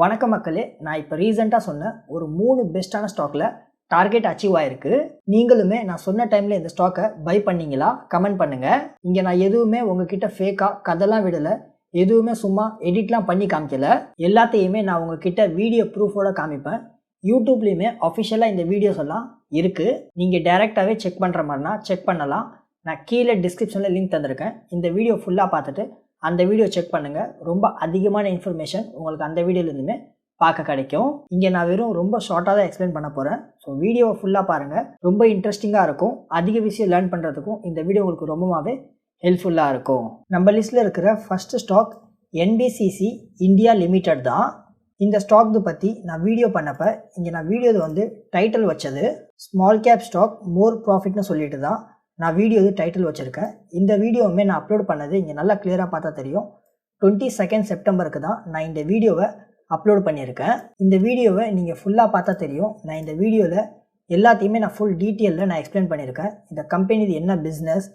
வணக்கம் மக்களே, நான் இப்போ ரீசெண்டாக சொன்ன ஒரு 3 பெஸ்ட்டான ஸ்டாக்கில் டார்கெட் அச்சீவ் ஆயிருக்கு. நீங்களுமே நான் சொன்ன டைமில் இந்த ஸ்டாக்கை பை பண்ணீங்களா? கமெண்ட் பண்ணுங்கள். இங்கே நான் எதுவுமே உங்ககிட்ட ஃபேக்காக கதெல்லாம் விடலை, எதுவுமே சும்மா எடிட்லாம் பண்ணி காமிக்கல. எல்லாத்தையுமே நான் உங்ககிட்ட வீடியோ ப்ரூஃபோட காமிப்பேன். யூடியூப்லேயுமே அஃபிஷியலாக இந்த வீடியோஸ் எல்லாம் இருக்குது. நீங்கள் டைரெக்டாகவே செக் பண்ணுற மாதிரினா செக் பண்ணலாம். நான் கீழே டிஸ்கிரிப்ஷனில் லிங்க் தந்திருக்கேன். இந்த வீடியோ ஃபுல்லாக பார்த்துட்டு அந்த வீடியோ செக் பண்ணுங்கள். ரொம்ப அதிகமான இன்ஃபர்மேஷன் உங்களுக்கு அந்த வீடியோலேருந்துமே பார்க்க கிடைக்கும். இங்கே நான் ரொம்ப ஷார்ட்டாக தான் எக்ஸ்பிளைன் பண்ண போகிறேன். ஸோ வீடியோவை ஃபுல்லாக பாருங்கள். ரொம்ப இன்ட்ரெஸ்டிங்காக இருக்கும். அதிக விஷயம் லேர்ன் பண்ணுறதுக்கும் இந்த வீடியோ உங்களுக்கு ரொம்பவே ஹெல்ப்ஃபுல்லாக இருக்கும். நம்ம லிஸ்ட்டில் இருக்கிற first stock NBCC India limited தான். இந்த ஸ்டாக் பற்றி நான் வீடியோ பண்ணப்போ இங்கே நான் வீடியோ டைட்டில் வச்சது ஸ்மால் கேப் ஸ்டாக் மோர் ப்ராஃபிட்னு சொல்லிட்டு தான் நான் வீடியோ டைட்டில் வச்சுருக்கேன். இந்த வீடியோவுமே நான் அப்லோட் பண்ணது இங்கே நல்லா கிளியராக பார்த்தா தெரியும். 22 செப்டம்பருக்கு தான் நான் இந்த வீடியோவை அப்லோட் பண்ணியிருக்கேன். இந்த வீடியோவை நீங்கள் ஃபுல்லாக பார்த்தா தெரியும். நான் இந்த வீடியோவில் எல்லாத்தையுமே நான் ஃபுல் டீட்டெயிலில் நான் எக்ஸ்பிளைன் பண்ணியிருக்கேன். இந்த கம்பெனி என்ன பிஸ்னஸ்,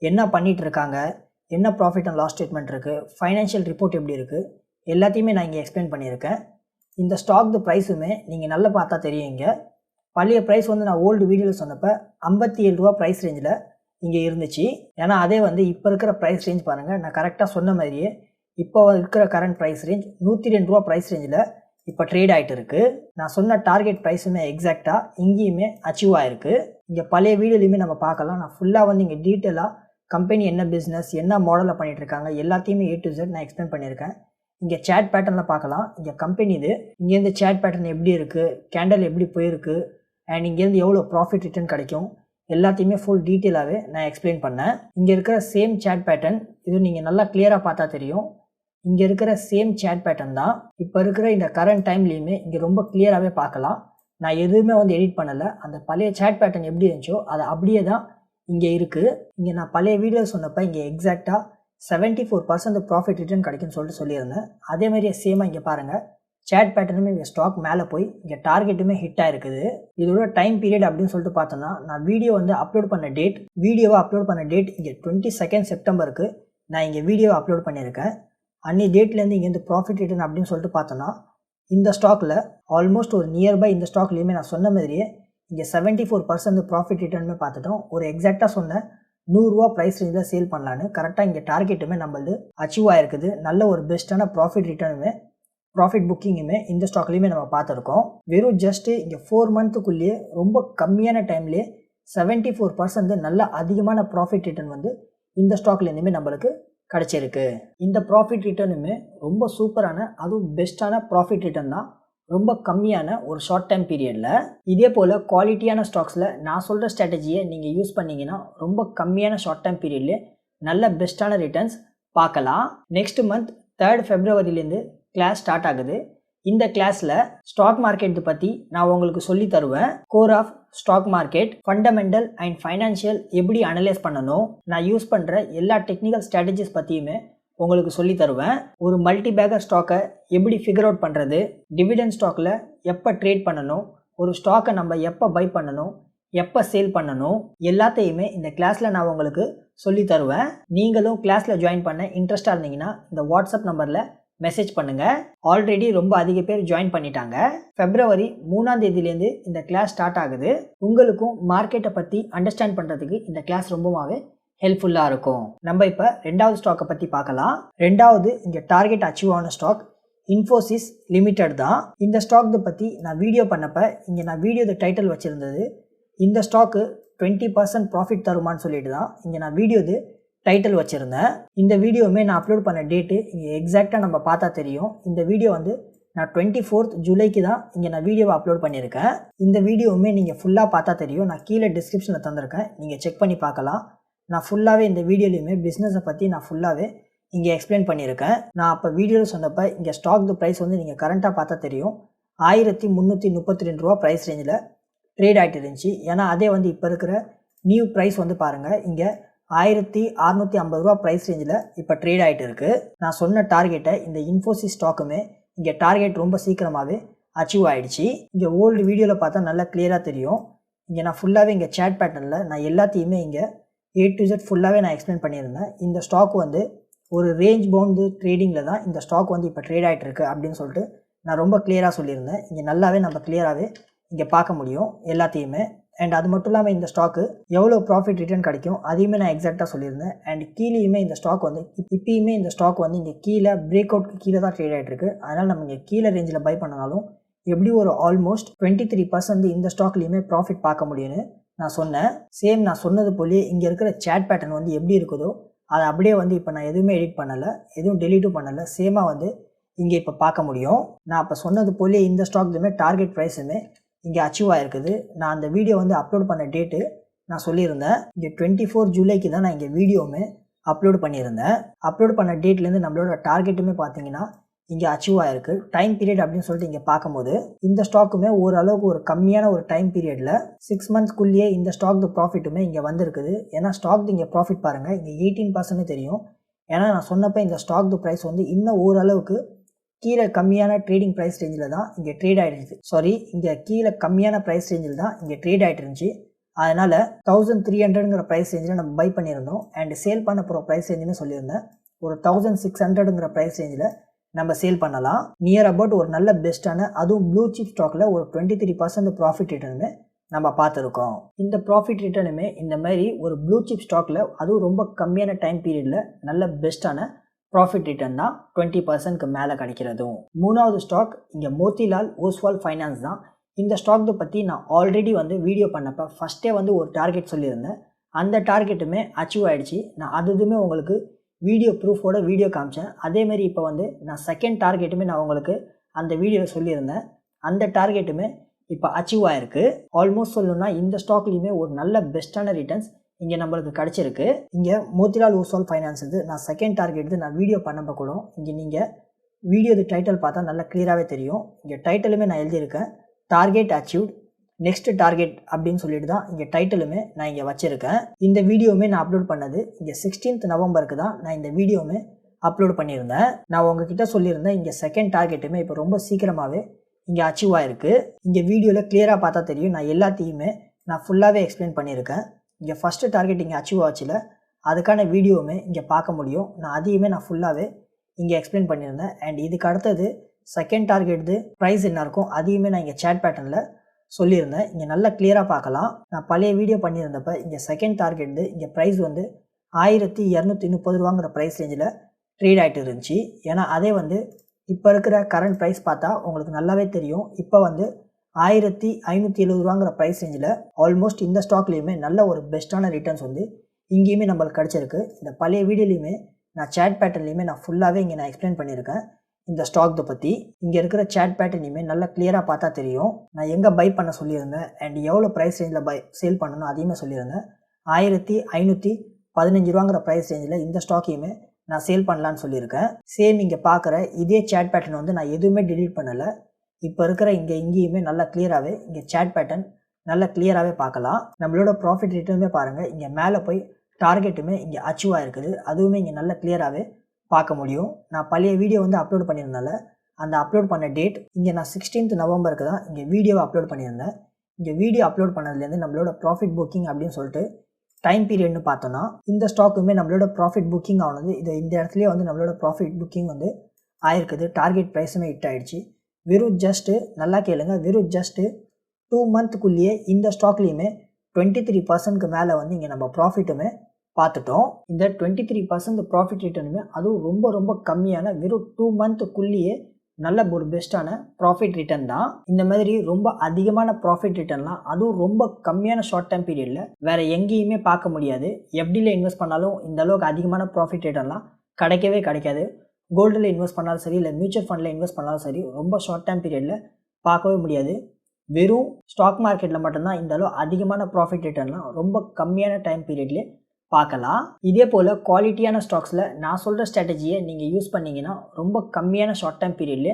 என்ன பண்ணிகிட்டு இருக்காங்க, என்ன ப்ராஃபிட் அண்ட் லாஸ் ஸ்டேட்மெண்ட் இருக்குது, ஃபைனான்ஷியல் ரிப்போர்ட் எப்படி இருக்குது, எல்லாத்தையுமே நான் இங்கே எக்ஸ்பிளைன் பண்ணியிருக்கேன். இந்த ஸ்டாக் ப்ரைஸுமே நீங்கள் நல்லா பார்த்தா தெரியும். இங்கே பழைய ப்ரைஸ் நான் ஓல்டு வீடியோவில் சொன்னப்போ 57 ரூபா ப்ரைஸ் ரேஞ்சில் இங்கே இருந்துச்சு. ஏன்னா அதே இப்போ இருக்கிற ப்ரைஸ் ரேஞ்ச் பாருங்கள். நான் கரெக்டாக சொன்ன மாதிரியே இப்போ இருக்கிற கரண்ட் ப்ரைஸ் ரேஞ்ச் 102 ரூபா ப்ரைஸ் ரேஞ்சில் இப்போ ட்ரேட் ஆகிட்டு இருக்குது. நான் சொன்ன டார்கெட் ப்ரைஸுமே எக்ஸாக்டாக இங்கேயுமே அச்சீவ் ஆகிருக்கு. இங்கே பழைய வீடியோலையுமே நம்ம பார்க்கலாம். நான் ஃபுல்லாக இங்கே டீட்டெயிலாக கம்பெனி என்ன பிஸ்னஸ், என்ன மாடலில் பண்ணிகிட்டு இருக்காங்க, எல்லாத்தையுமே A to Z நான் எக்ஸ்பிளைன் பண்ணியிருக்கேன். இங்கே சேட் பேட்டர்னில் பார்க்கலாம். இங்கே கம்பெனி இங்கேருந்து சேட் பேட்டர்ன் எப்படி இருக்குது, கேண்டல் எப்படி போயிருக்கு, அண்ட் இங்கேருந்து எவ்வளோ ப்ராஃபிட் ரிட்டர்ன் கிடைக்கும், எல்லாத்தையுமே ஃபுல் டீட்டெயிலாகவே நான் எக்ஸ்பிளைன் பண்ணேன். இங்கே இருக்கிற சேம் சேட் பேட்டர்ன் நீங்கள் நல்லா கிளியராக பார்த்தா தெரியும். இங்கே இருக்கிற சேம் சேட் பேட்டர்ன் தான் இப்போ இருக்கிற இந்த கரண்ட் டைம்லேயுமே இங்கே ரொம்ப கிளியராகவே பார்க்கலாம். நான் எதுவுமே எடிட் பண்ணலை. அந்த பழைய சேட் பேட்டர்ன் எப்படி இருந்துச்சோ அது அப்படியே தான் இங்கே இருக்குது. இங்கே நான் பழைய வீடியோ சொன்னப்போ இங்கே எக்ஸாக்டாக 74% ப்ராஃபிட் ரிட்டர்ன் கிடைக்குன்னு சொல்லியிருந்தேன். அதேமாதிரியே சேமாக இங்கே பாருங்கள், சேட் பேட்டர்னுமே இங்கே ஸ்டாக் மேலே போய் இங்கே டார்கெட்டுமே ஹிட் ஆகிருக்குது. இதோட டைம் பீரியட் அப்படின்னு சொல்லிட்டு பார்த்தோன்னா நான் வீடியோவை அப்லோட் பண்ண டேட் இங்கே 22 செப்டம்பருக்கு நான் இங்கே வீடியோவை அப்லோட் பண்ணியிருக்கேன். அன்னி டேட்லேருந்து இங்கேருந்து ப்ராஃபிட் ரிட்டர்ன் அப்படின்னு சொல்லிட்டு பார்த்தோன்னா இந்த ஸ்டாக்கில் ஆல்மோஸ்ட் ஒரு நியர்பை இந்த ஸ்டாக்லேயுமே நான் சொன்ன மாதிரியே இங்கே 74% ப்ராஃபிட் ரிட்டர்னுமே பார்த்துட்டோம். ஒரு எக்ஸாக்டாக சொன்ன 100 ரூபா ப்ரைஸ் ரேஞ்சில் சேல் பண்ணலான்னு கரெக்டாக இங்கே டார்கெட்டுமே நம்மளது அச்சீவ் ஆகிருக்குது. நல்ல ஒரு பெஸ்ட்டான ப்ராஃபிட் ரிட்டர்னுமே ப்ராஃபிட் புக்கிங்குமே இந்த ஸ்டாக்லேயுமே நம்ம பார்த்துருக்கோம். வெறும் ஜஸ்ட்டு இங்கே 4 மந்த்துக்குள்ளேயே ரொம்ப கம்மியான டைம்லேயே 74% நல்ல அதிகமான ப்ராஃபிட் ரிட்டர்ன் இந்த ஸ்டாக்லேருந்துமே நம்மளுக்கு கிடச்சிருக்கு. இந்த ப்ராஃபிட் ரிட்டர்னுமே ரொம்ப சூப்பரான, அதுவும் பெஸ்ட்டான ப்ராஃபிட் ரிட்டர்ன் தான், ரொம்ப கம்மியான ஒரு ஷார்ட் டைம் பீரியடில். இதே போல் குவாலிட்டியான ஸ்டாக்ஸில் நான் சொல்கிற ஸ்ட்ராட்டஜியை நீங்கள் யூஸ் பண்ணிங்கன்னா ரொம்ப கம்மியான ஷார்ட் டைம் பீரியட்லேயே நல்ல பெஸ்ட்டான ரிட்டர்ன்ஸ் பார்க்கலாம். நெக்ஸ்ட் மந்த் 3 ஃபெப்ரவரிலேருந்து கிளாஸ் ஸ்டார்ட் ஆகுது. இந்த கிளாஸில் ஸ்டாக் மார்க்கெட் பற்றி நான் உங்களுக்கு சொல்லி தருவேன். Core of stock market, fundamental and financial எப்படி அனலைஸ் பண்ணணும், நான் யூஸ் பண்ணுற எல்லா டெக்னிக்கல் ஸ்ட்ராட்டஜிஸ் பற்றியுமே உங்களுக்கு சொல்லி தருவேன். ஒரு மல்டி பேக்கர் ஸ்டாக்கை எப்படி ஃபிகர் அவுட் பண்ணுறது, டிவிடெண்ட் ஸ்டாக்கில் எப்போ ட்ரேட் பண்ணணும், ஒரு ஸ்டாக்கை நம்ம எப்போ பை பண்ணணும், எப்போ சேல் பண்ணணும், எல்லாத்தையுமே இந்த கிளாஸில் நான் உங்களுக்கு சொல்லி தருவேன். நீங்களும் கிளாஸில் ஜாயின் பண்ண இன்ட்ரெஸ்டாக இருந்தீங்கன்னா இந்த வாட்ஸ்அப் நம்பரில் மெசேஜ் பண்ணுங்கள். ஆல்ரெடி ரொம்ப அதிக பேர் ஜாயின் பண்ணிட்டாங்க. February 3 இந்த கிளாஸ் ஸ்டார்ட் ஆகுது. உங்களுக்கும் மார்க்கெட்டை பற்றி அண்டர்ஸ்டாண்ட் பண்ணுறதுக்கு இந்த கிளாஸ் ரொம்பவே ஹெல்ப்ஃபுல்லாக இருக்கும். நம்ம இப்போ 2வது ஸ்டாக்கை பற்றி பார்க்கலாம். 2வது இங்கே டார்கெட் அச்சீவ் ஆன ஸ்டாக் இன்ஃபோசிஸ் லிமிடெட் தான். இந்த ஸ்டாக் பற்றி நான் வீடியோ பண்ணப்போ இங்கே நான் வீடியோ டைட்டில் வச்சுருந்தது இந்த ஸ்டாக்கு 20% ப்ராஃபிட் தருமான்னு சொல்லிட்டு தான் இங்கே நான் வீடியோ டைட்டில் வச்சுருந்தேன். இந்த வீடியோவுமே நான் அப்லோட் பண்ண டேட்டு இங்கே எக்ஸாக்டாக நம்ம பார்த்தா தெரியும். இந்த வீடியோ நான் 24th ஜூலைக்கு தான் இங்கே நான் வீடியோவை அப்லோட் பண்ணியிருக்கேன். இந்த வீடியோவுமே நீங்கள் ஃபுல்லாக பார்த்தா தெரியும். நான் கீழே டிஸ்கிரிப்ஷனில் தந்திருக்கேன், நீங்கள் செக் பண்ணி பார்க்கலாம். நான் ஃபுல்லாகவே இந்த வீடியோலையுமே பிஸ்னஸை பற்றி நான் ஃபுல்லாகவே இங்கே எக்ஸ்பிளைன் பண்ணியிருக்கேன். நான் அப்போ வீடியோவில் சொன்னப்போ இங்கே ஸ்டாக் ப்ரைஸ் நீங்கள் கரண்ட்டாக பார்த்தா தெரியும் 1332 ரூபா ப்ரைஸ் ரேஞ்சில் ட்ரேட் ஆகிட்டு இருந்துச்சு. ஏன்னா அதே இப்போ இருக்கிற நியூ ப்ரைஸ் பாருங்கள், இங்கே 1650 ரூபா ப்ரைஸ் ரேஞ்சில் இப்போ ட்ரேட் ஆகிட்டு இருக்குது. நான் சொன்ன டார்கெட்டை இந்த இன்ஃபோசிஸ் ஸ்டாக்குமே இங்கே டார்கெட் ரொம்ப சீக்கிரமாகவே அச்சீவ் ஆகிடுச்சு. இங்கே ஓல்டு வீடியோவில் பார்த்தா நல்லா கிளியராக தெரியும். இங்கே நான் ஃபுல்லாகவே இங்கே சேட் பேட்டர்னில் நான் எல்லாத்தையுமே இங்கே A to Z ஃபுல்லாகவே நான் எக்ஸ்பிளைன் பண்ணியிருந்தேன். இந்த ஸ்டாக் ஒரு ரேஞ்ச் பவுண்டு ட்ரேடிங்கில் தான் இந்த ஸ்டாக் இப்போ ட்ரேட் ஆகிட்டு இருக்கு அப்படின்னு சொல்லிட்டு நான் ரொம்ப கிளியராக சொல்லியிருந்தேன். இங்கே நல்லாவே நம்ம கிளியராகவே இங்கே பார்க்க முடியும் எல்லாத்தையுமே. அண்ட் அது மட்டும் இல்லாமல் இந்த ஸ்டாக்கு எவ்வளோ ப்ராஃபிட் ரிட்டர்ன் கிடைக்கும் அதையுமே நான் எக்ஸாக்டாக சொல்லியிருந்தேன். அண்ட் கீழேயுமே இந்த ஸ்டாக் வந்து இப்பயுமே இந்த ஸ்டாக் வந்து இங்கே கீழே பிரேக் அவுட்க்கு கீழே தான் ட்ரேட் ஆகிட்டு இருக்கு. அதனால் நம்ம இங்கே கீழே ரேஞ்சில் பை பண்ணாலும் எப்படி ஒரு ஆல்மோஸ்ட் 23% இந்த ஸ்டாக்லேயுமே ப்ராஃபிட் பார்க்க முடியும்னு நான் சொன்னேன். சேம் நான் சொன்னது போலேயே இங்கே இருக்கிற சேட் பேட்டர்ன் வந்து எப்படி இருக்குதோ அதை அப்படியே வந்து இப்போ நான் எதுவுமே எடிட் பண்ணலை, எதுவும் டெலீட்டும் பண்ணலை, சேமாக வந்து இங்கே இப்போ பார்க்க முடியும். நான் இப்போ சொன்னது போலேயே இந்த ஸ்டாக்லையுமே டார்கெட் ப்ரைஸுமே இங்கே அச்சீவ் ஆகிருக்குது. நான் அந்த வீடியோ வந்து அப்லோட் பண்ண டேட்டு நான் சொல்லியிருந்தேன். இங்கே 24 ஜூலைக்கு தான் நான் இங்கே வீடியோவுமே அப்லோட் பண்ணியிருந்தேன். அப்லோட் பண்ண டேட்லேருந்து நம்மளோட டார்கெட்டுமே பார்த்தீங்கன்னா இங்கே அச்சீவ் ஆகிருக்கு. டைம் பீரியட் அப்படின்னு சொல்லிட்டு இங்கே பார்க்கும்போது இந்த ஸ்டாக்குமே ஓரளவுக்கு ஒரு கம்மியான ஒரு டைம் பீரியடில் 6 மந்த்ஸ்க்குள்ளேயே இந்த ஸ்டாக் ப்ராஃபிட்டுமே இங்கே வந்திருக்குது. ஏன்னா ஸ்டாக் இங்கே ப்ராஃபிட் பாருங்கள் இங்கே 18% தெரியும். ஏன்னா நான் சொன்னப்போ இந்த ஸ்டாக் ப்ரைஸ் வந்து இன்னும் ஓரளவுக்கு கீழே கம்மியான ட்ரேடிங் ப்ரைஸ் ரேஞ்சில் தான் இங்கே ட்ரேட் ஆகிடுச்சு. இங்கே கீழே கம்மியான ப்ரைஸ் ரேஞ்சில் தான் இங்கே ட்ரேட் ஆகிட்டு இருந்துச்சு. அதனால் 1300ங்கிற ப்ரைஸ் ரேஞ்சில் நம்ம பை பண்ணியிருந்தோம். அண்ட் சேல் பண்ண போகிற ப்ரைஸ் ரேஞ்சுன்னு சொல்லியிருந்தேன். ஒரு 1600ங்கிற ப்ரைஸ் ரேஞ்சில் நம்ம சேல் பண்ணலாம். நியர் அபவுட் ஒரு நல்ல பெஸ்ட்டான அதுவும் ப்ளூ சிப் ஸ்டாக்கில் ஒரு 23% ப்ராஃபிட் ரிட்டர்னுமே நம்ம பார்த்துருக்கோம். இந்த ப்ராஃபிட் ரிட்டர்னுமே இந்த மாதிரி ஒரு ப்ளூ சிப் ஸ்டாக்கில் அதுவும் ரொம்ப கம்மியான டைம் பீரியடில் நல்ல பெஸ்ட்டான ப்ராஃபிட் ரிட்டர்ன் தான் 20%க்கு மேலே கிடைக்கிறதும். மூணாவது ஸ்டாக் இங்கே மோத்திலால் ஓஸ்வால் ஃபைனான்ஸ் தான். இந்த ஸ்டாக் பற்றி நான் ஆல்ரெடி வந்து வீடியோ பண்ணப்போ ஃபஸ்ட்டே வந்து ஒரு டார்கெட் சொல்லியிருந்தேன். அந்த டார்கெட்டுமே அச்சீவ் ஆகிடுச்சு. நான் அதுவுமே உங்களுக்கு வீடியோ ப்ரூஃபோட வீடியோ காமிச்சேன். அதேமாரி இப்போ வந்து நான் செகண்ட் டார்கெட்டுமே நான் உங்களுக்கு அந்த வீடியோவில் சொல்லியிருந்தேன். அந்த டார்கெட்டுமே இப்போ அச்சீவ் ஆகிருக்கு. ஆல்மோஸ்ட் சொல்லணும்னா இந்த ஸ்டாக்லேயுமே ஒரு நல்ல பெஸ்ட்டான ரிட்டர்ன்ஸ் இங்கே நம்மளுக்கு கிடச்சிருக்கு. இங்கே மோத்திலால் ஓஸ்வால் ஃபைனான்ஸ் நான் செகண்ட் டார்கெட் நான் வீடியோ பண்ணப்போ கூட இங்கே நீங்கள் வீடியோ டைட்டில் பார்த்தா நல்லா கிளியராகவே தெரியும். இங்கே டைட்டிலுமே நான் எழுதியிருக்கேன் டார்கெட் அச்சீவ்ட் நெக்ஸ்ட் டார்கெட் அப்படின்னு சொல்லிட்டு தான் இங்கே டைட்டிலுமே நான் இங்கே வச்சுருக்கேன். இந்த வீடியோவுமே நான் அப்லோட் பண்ணது இங்கே 16th நவம்பருக்கு தான் நான் இந்த வீடியோவுமே அப்லோட் பண்ணியிருந்தேன். நான் உங்ககிட்ட சொல்லியிருந்தேன் இங்கே செகண்ட் டார்கெட்டுமே இப்போ ரொம்ப சீக்கிரமாகவே இங்கே அச்சீவ் ஆகிருக்கு. இங்கே வீடியோவில் கிளியராக பார்த்தா தெரியும். நான் எல்லாத்தையுமே நான் ஃபுல்லாகவே எக்ஸ்பிளைன் பண்ணியிருக்கேன். இங்கே ஃபஸ்ட்டு டார்கெட் இங்கே அச்சீவ் ஆச்சுல அதுக்கான வீடியோவுமே இங்கே பார்க்க முடியும். நான் அதையுமே நான் ஃபுல்லாகவே இங்கே எக்ஸ்பிளைன் பண்ணியிருந்தேன். அண்ட் இதுக்கு அடுத்தது செகண்ட் டார்கெட்டு ப்ரைஸ் என்ன இருக்கும் அதையுமே நான் இங்கே சேட் பேட்டர்னில் சொல்லியிருந்தேன். இங்கே நல்லா கிளியராக பார்க்கலாம். நான் பழைய வீடியோ பண்ணியிருந்தப்போ இங்கே செகண்ட் டார்கெட்டு இங்கே ப்ரைஸ் வந்து 1230 ரூபாங்கிற ப்ரைஸ் ரேஞ்சில் ட்ரேட் ஆகிட்டு இருந்துச்சு. ஏன்னா அதே வந்து இப்போ இருக்கிற கரண்ட் ப்ரைஸ் பார்த்தா உங்களுக்கு நல்லாவே தெரியும். இப்போ வந்து 1570 ரூபாங்கிற ப்ரைஸ் ரேஞ்சில் ஆல்மோஸ்ட் இந்த ஸ்டாக்லேயுமே நல்ல ஒரு பெஸ்ட்டான ரிட்டர்ன்ஸ் வந்து இங்கேயுமே நம்மளுக்கு கிடச்சிருக்கு. இந்த பழைய வீடியோலையுமே நான் சேட் பேட்டர்ன்லையுமே நான் ஃபுல்லாகவே இங்கே நான் எக்ஸ்பிளைன் பண்ணியிருக்கேன் இந்த ஸ்டாக் பற்றி. இங்கே இருக்கிற சேட் பேட்டர்னையுமே நல்லா கிளியராக பார்த்தா தெரியும். நான் எங்கே பை பண்ண சொல்லியிருந்தேன் அண்ட் எவ்வளோ ப்ரைஸ் ரேஞ்சில் சேல் பண்ணணும் அதையுமே சொல்லியிருந்தேன். 1515 ரூபாங்கிற ப்ரைஸ் ரேஞ்சில் இந்த ஸ்டாக்கையுமே நான் சேல் பண்ணலான்னு சொல்லியிருக்கேன். சேம் இங்கே பார்க்குற இதே சேட் பேட்டர்ன் வந்து நான் எதுவுமே டெலீட் பண்ணலை. இப்போ இருக்கிற இங்கேயுமே நல்லா கிளியராகவே இங்கே சேட் பேட்டர்ன் நல்லா கிளியராகவே பார்க்கலாம். நம்மளோட ப்ராஃபிட் ரிட்டர்னுமே பாருங்கள் இங்கே மேலே போய் டார்கெட்டுமே இங்கே அச்சீவ் ஆகிருக்குது. அதுவுமே இங்கே நல்லா கிளியராகவே பார்க்க முடியும். நான் பழைய வீடியோ வந்து அப்லோட் பண்ணியிருந்தால அந்த அப்லோட் பண்ண டேட் இங்கே நான் 16th நவம்பருக்கு தான் இங்கே வீடியோவை அப்லோட் பண்ணியிருந்தேன். இங்கே வீடியோ அப்லோட் பண்ணதுலேருந்து நம்மளோட ப்ராஃபிட் புக்கிங் அப்படின்னு சொல்லிட்டு டைம் பீரியட்னு பார்த்தோன்னா இந்த ஸ்டாக்குமே நம்மளோட ப்ராஃபிட் புக்கிங் ஆனது இந்த இடத்துலேயே வந்து நம்மளோட ப்ராஃபிட் புக்கிங் வந்து ஆயிருக்குது. டார்கெட் ப்ரைஸுமே ஹிட் ஆகிடுச்சு. வெறும் ஜஸ்ட்டு நல்லா கேளுங்க, வெறும் ஜஸ்ட்டு 2 மந்த்துக்குள்ளேயே இந்த ஸ்டாக்லேயுமே 23%க்கு மேலே வந்து இங்கே நம்ம ப்ராஃபிட்டுமே பார்த்துட்டோம். இந்த 23% ப்ராஃபிட் ரிட்டர்னுமே அதுவும் ரொம்ப ரொம்ப கம்மியான வெறும் 2 மந்த்துக்குள்ளேயே நல்ல ஒரு பெஸ்ட்டான ப்ராஃபிட் ரிட்டர்ன் தான். இந்த மாதிரி ரொம்ப அதிகமான ப்ராஃபிட் ரிட்டர்ன்லாம் அதுவும் ரொம்ப கம்மியான ஷார்ட் டைம் பீரியடில் வேறு எங்கேயுமே பார்க்க முடியாது. எஃப்டியில் இன்வெஸ்ட் பண்ணாலும் இந்த அளவுக்கு அதிகமான ப்ராஃபிட் ரிட்டர்ன்லாம் கிடைக்கவே கிடைக்காது. கோல்டில் இன்வெஸ்ட் பண்ணாலும் சரி இல்லை மியூச்சுவல் ஃபண்டில் இன்வெஸ்ட் பண்ணாலும் சரி ரொம்ப ஷார்ட் டைம் பீரியடில் பார்க்கவே முடியாது. வெறும் ஸ்டாக் மார்க்கெட்டில் மட்டும்தான் இந்த அளவு அதிகமான ப்ராஃபிட் ரிட்டர்ன்லாம் ரொம்ப கம்மியான டைம் பீரியட்லேயே பார்க்கலாம். இதே போல் குவாலிட்டியான ஸ்டாக்ஸில் நான் சொல்கிற ஸ்ட்ராட்டஜியை நீங்கள் யூஸ் பண்ணிங்கன்னா ரொம்ப கம்மியான ஷார்ட் டைம் பீரியட்லேயே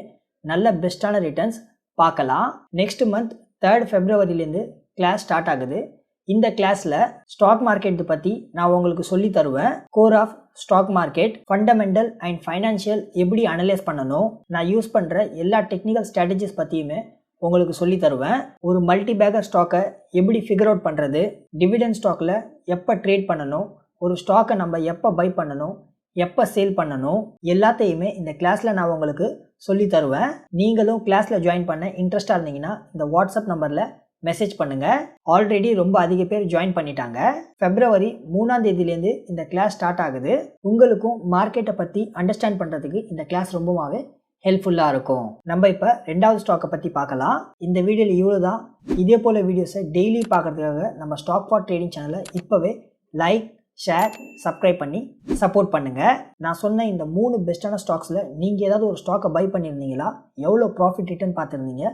நல்ல பெஸ்ட்டான ரிட்டர்ன்ஸ் பார்க்கலாம். நெக்ஸ்ட் மந்த் 3rd ஃபெப்ரவரிலேருந்து கிளாஸ் ஸ்டார்ட் ஆகுது. இந்த கிளாஸில் ஸ்டாக் மார்க்கெட் பற்றி நான் உங்களுக்கு சொல்லி தருவேன். Core of stock market, fundamental and financial எப்படி அனலைஸ் பண்ணணும், நான் யூஸ் பண்ணுற எல்லா டெக்னிக்கல் ஸ்ட்ராட்டஜிஸ் பற்றியுமே உங்களுக்கு சொல்லி தருவேன். ஒரு மல்டி பேக்கர் ஸ்டாக்கை எப்படி ஃபிகர் அவுட் பண்ணுறது, டிவிடெண்ட் ஸ்டாக்கில் எப்போ ட்ரேட் பண்ணணும், ஒரு ஸ்டாக்கை நம்ம எப்போ பை பண்ணணும், எப்போ சேல் பண்ணணும் எல்லாத்தையுமே இந்த கிளாஸில் நான் உங்களுக்கு சொல்லி தருவேன். நீங்களும் கிளாஸில் ஜாயின் பண்ண இன்ட்ரெஸ்டாக இருந்தீங்கன்னா இந்த வாட்ஸ்அப் நம்பரில் மெசேஜ் பண்ணுங்கள். ஆல்ரெடி ரொம்ப அதிக பேர் ஜாயின் பண்ணிட்டாங்க. February 3ஆம் தேதியிலேருந்து இந்த கிளாஸ் ஸ்டார்ட் ஆகுது. உங்களுக்கும் மார்க்கெட்டை பற்றி அண்டர்ஸ்டாண்ட் பண்ணுறதுக்கு இந்த கிளாஸ் ரொம்பவே ஹெல்ப்ஃபுல்லாக இருக்கும். நம்ம இப்போ 2வது ஸ்டாக்கை பற்றி பார்க்கலாம். இந்த வீடியோவில் இவ்வளோ தான். இதே போல் வீடியோஸை டெய்லி பார்க்குறதுக்காக நம்ம ஸ்டாக் ஃபார் ட்ரேடிங் சேனலை இப்போவே லைக், ஷேர், சப்ஸ்கிரைப் பண்ணி சப்போர்ட் பண்ணுங்கள். நான் சொன்ன இந்த 3 பெஸ்ட்டான ஸ்டாக்ஸில் நீங்கள் ஏதாவது ஒரு ஸ்டாக்கை பை பண்ணியிருந்தீங்களா, எவ்வளோ ப்ராஃபிட் ரிட்டர்ன் பார்த்துருந்தீங்க,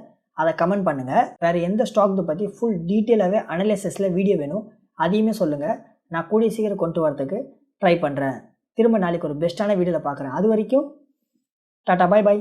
அதை கமெண்ட் பண்ணுங்கள். வேறு எந்த ஸ்டாக் பற்றி ஃபுல் டீட்டெயிலாகவே அனலைசிஸில் வீடியோ வேணும் அதையுமே சொல்லுங்கள். நான் கூடிய சீக்கிரம் கொண்டு வரதுக்கு ட்ரை பண்ணுறேன். திரும்ப நாளைக்கு ஒரு பெஸ்ட்டான வீடியோவில் பார்க்குறேன். அது வரைக்கும் டாட்டா, பை பை.